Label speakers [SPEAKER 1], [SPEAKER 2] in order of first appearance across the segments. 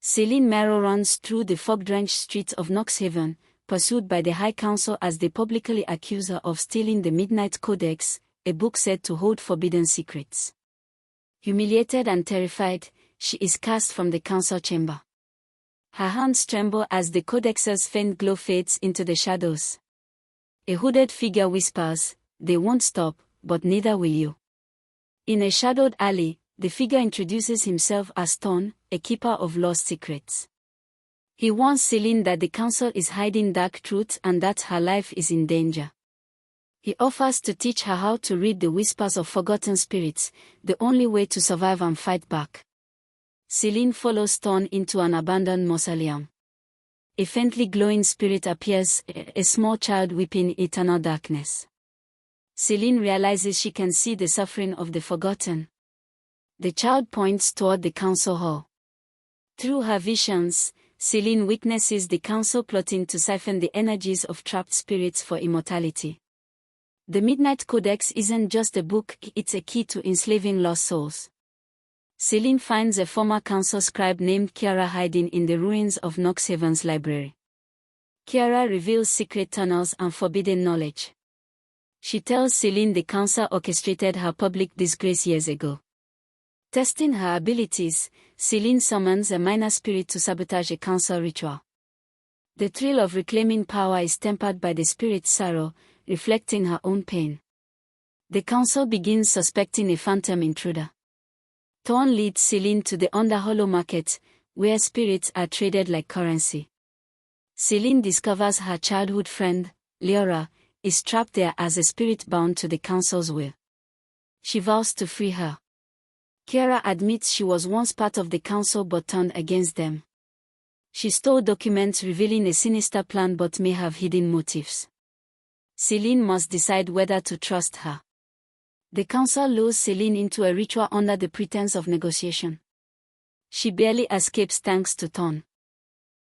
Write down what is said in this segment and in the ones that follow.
[SPEAKER 1] Celine Merrill runs through the fog-drenched streets of Knoxhaven, pursued by the High Council as they publicly accuse her of stealing the Midnight Codex, a book said to hold forbidden secrets. Humiliated and terrified, she is cast from the council chamber. Her hands tremble as the codex's faint glow fades into the shadows. A hooded figure whispers, "They won't stop, but neither will you." In a shadowed alley, the figure introduces himself as Thorn, a keeper of lost secrets. He warns Celine that the council is hiding dark truths and that her life is in danger. He offers to teach her how to read the whispers of forgotten spirits, the only way to survive and fight back. Celine follows Thorn into an abandoned mausoleum. A faintly glowing spirit appears, a small child weeping in eternal darkness. Celine realizes she can see the suffering of the forgotten. The child points toward the council hall. Through her visions, Celine witnesses the council plotting to siphon the energies of trapped spirits for immortality. The Midnight Codex isn't just a book, it's a key to enslaving lost souls. Celine finds a former council scribe named Kiara hiding in the ruins of Knoxhaven's library. Kiara reveals secret tunnels and forbidden knowledge. She tells Celine the council orchestrated her public disgrace years ago. Testing her abilities, Celine summons a minor spirit to sabotage a council ritual. The thrill of reclaiming power is tempered by the spirit's sorrow, reflecting her own pain. The council begins suspecting a phantom intruder. Thorn leads Celine to the Underhollow Market, where spirits are traded like currency. Celine discovers her childhood friend, Leora, is trapped there as a spirit bound to the council's will. She vows to free her. Kiara admits she was once part of the council but turned against them. She stole documents revealing a sinister plan but may have hidden motives. Celine must decide whether to trust her. The council lures Celine into a ritual under the pretense of negotiation. She barely escapes thanks to Thorn.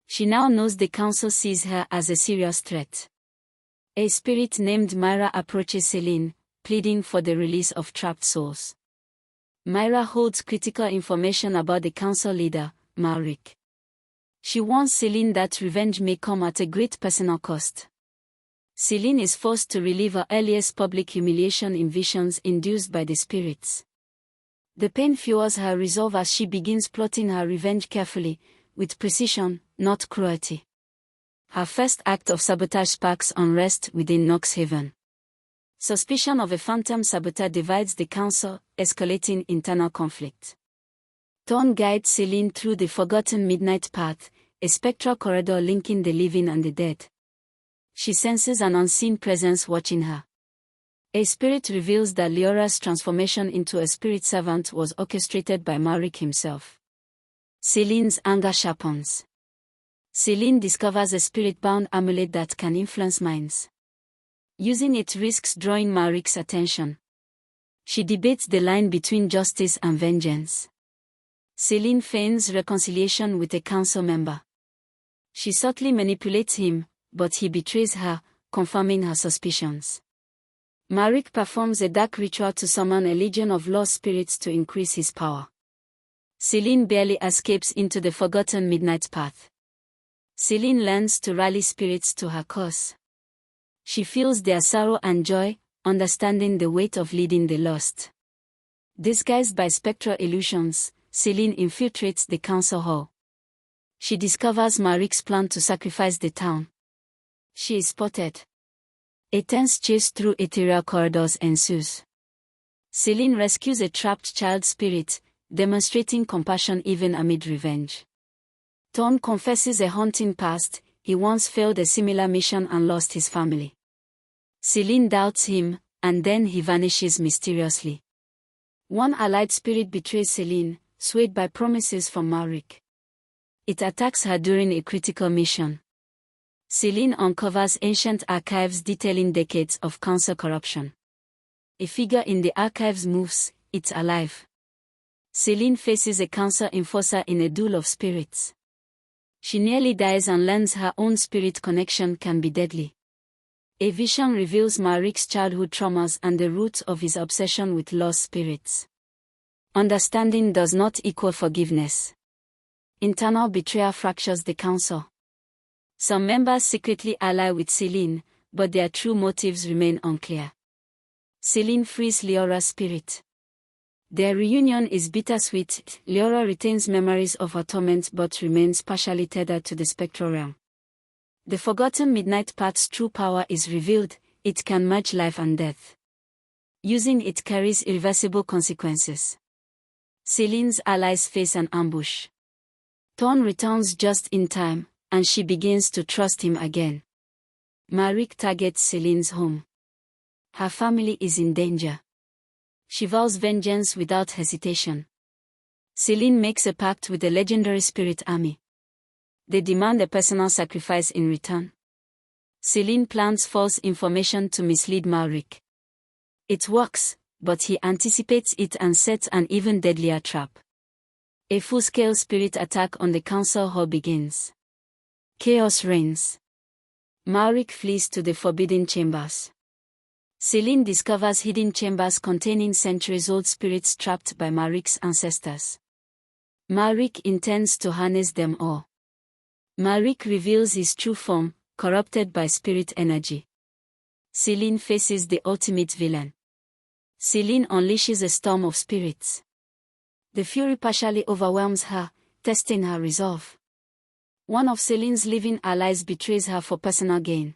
[SPEAKER 1] She now knows the council sees her as a serious threat. A spirit named Myra approaches Celine, pleading for the release of trapped souls. Myra holds critical information about the council leader, Malric. She warns Celine that revenge may come at a great personal cost. Celine is forced to relive her earliest public humiliation in visions induced by the spirits. The pain fuels her resolve as she begins plotting her revenge carefully, with precision, not cruelty. Her first act of sabotage sparks unrest within Knoxhaven. Suspicion of a phantom saboteur divides the council, escalating internal conflict. Thorn guides Celine through the forgotten Midnight Path, a spectral corridor linking the living and the dead. She senses an unseen presence watching her. A spirit reveals that Leora's transformation into a spirit servant was orchestrated by Malric himself. Celine's anger sharpens. Celine discovers a spirit-bound amulet that can influence minds. Using it risks drawing Malric's attention. She debates the line between justice and vengeance. Celine feigns reconciliation with a council member. She subtly manipulates him, but he betrays her, confirming her suspicions. Malric performs a dark ritual to summon a legion of lost spirits to increase his power. Celine barely escapes into the forgotten Midnight Path. Celine learns to rally spirits to her cause. She feels their sorrow and joy, understanding the weight of leading the lost. Disguised by spectral illusions, Celine infiltrates the council hall. She discovers Malric's plan to sacrifice the town. She is spotted. A tense chase through ethereal corridors ensues. Celine rescues a trapped child spirit, demonstrating compassion even amid revenge. Thorn confesses a haunting past, he once failed a similar mission and lost his family. Celine doubts him, and then he vanishes mysteriously. One allied spirit betrays Celine, swayed by promises from Malric. It attacks her during a critical mission. Celine uncovers ancient archives detailing decades of council corruption. A figure in the archives moves, it's alive. Celine faces a council enforcer in a duel of spirits. She nearly dies and learns her own spirit connection can be deadly. A vision reveals Malric's childhood traumas and the roots of his obsession with lost spirits. Understanding does not equal forgiveness. Internal betrayal fractures the council. Some members secretly ally with Selene, but their true motives remain unclear. Selene frees Leora's spirit. Their reunion is bittersweet. Leora retains memories of her torment but remains partially tethered to the spectral realm. The forgotten Midnight Path's true power is revealed. It can merge life and death. Using it carries irreversible consequences. Selene's allies face an ambush. Thorn returns just in time, and she begins to trust him again. Maric targets Selene's home. Her family is in danger. She vows vengeance without hesitation. Selene makes a pact with the legendary spirit army. They demand a personal sacrifice in return. Selene plants false information to mislead Maric. It works, but he anticipates it and sets an even deadlier trap. A full-scale spirit attack on the council hall begins. Chaos reigns. Maric flees to the forbidden chambers. Selene discovers hidden chambers containing centuries-old spirits trapped by Maric's ancestors. Maric intends to harness them all. Maric reveals his true form, corrupted by spirit energy. Selene faces the ultimate villain. Selene unleashes a storm of spirits. The fury partially overwhelms her, testing her resolve. One of Selene's living allies betrays her for personal gain.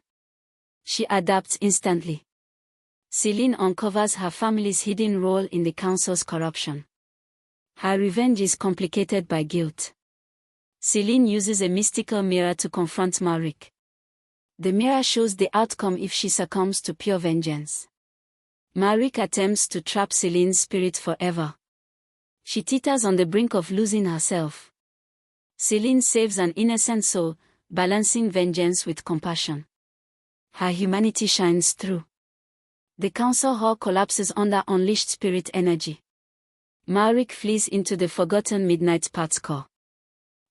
[SPEAKER 1] She adapts instantly. Selene uncovers her family's hidden role in the council's corruption. Her revenge is complicated by guilt. Selene uses a mystical mirror to confront Maric. The mirror shows the outcome if she succumbs to pure vengeance. Maric attempts to trap Selene's spirit forever. She teeters on the brink of losing herself. Selene saves an innocent soul, balancing vengeance with compassion. Her humanity shines through. The council hall collapses under unleashed spirit energy. Maric flees into the forgotten Midnight Path's core.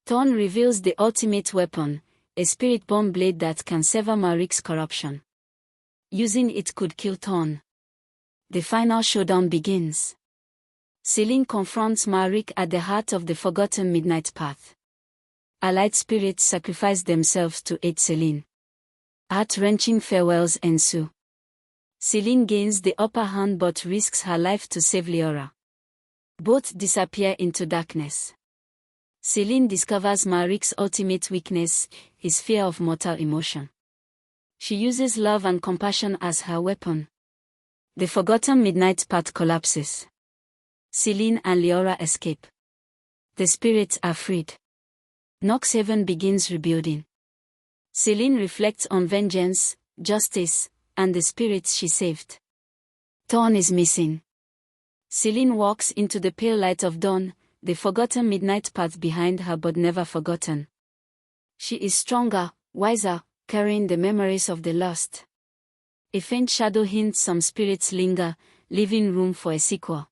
[SPEAKER 1] Thorn reveals the ultimate weapon, a spirit-born blade that can sever Maric's corruption. Using it could kill Thorn. The final showdown begins. Selene confronts Maric at the heart of the forgotten Midnight Path. Allied spirits sacrifice themselves to aid Selene. Heart-wrenching farewells ensue. Selene gains the upper hand but risks her life to save Leora. Both disappear into darkness. Selene discovers Maric's ultimate weakness, his fear of mortal emotion. She uses love and compassion as her weapon. The forgotten Midnight Path collapses. Selene and Leora escape. The spirits are freed. Noxhaven begins rebuilding. Selene reflects on vengeance, justice, and the spirits she saved. Thorn is missing. Selene walks into the pale light of dawn, the forgotten Midnight Path behind her but never forgotten. She is stronger, wiser, carrying the memories of the lost. A faint shadow hints some spirits linger, leaving room for a sequel.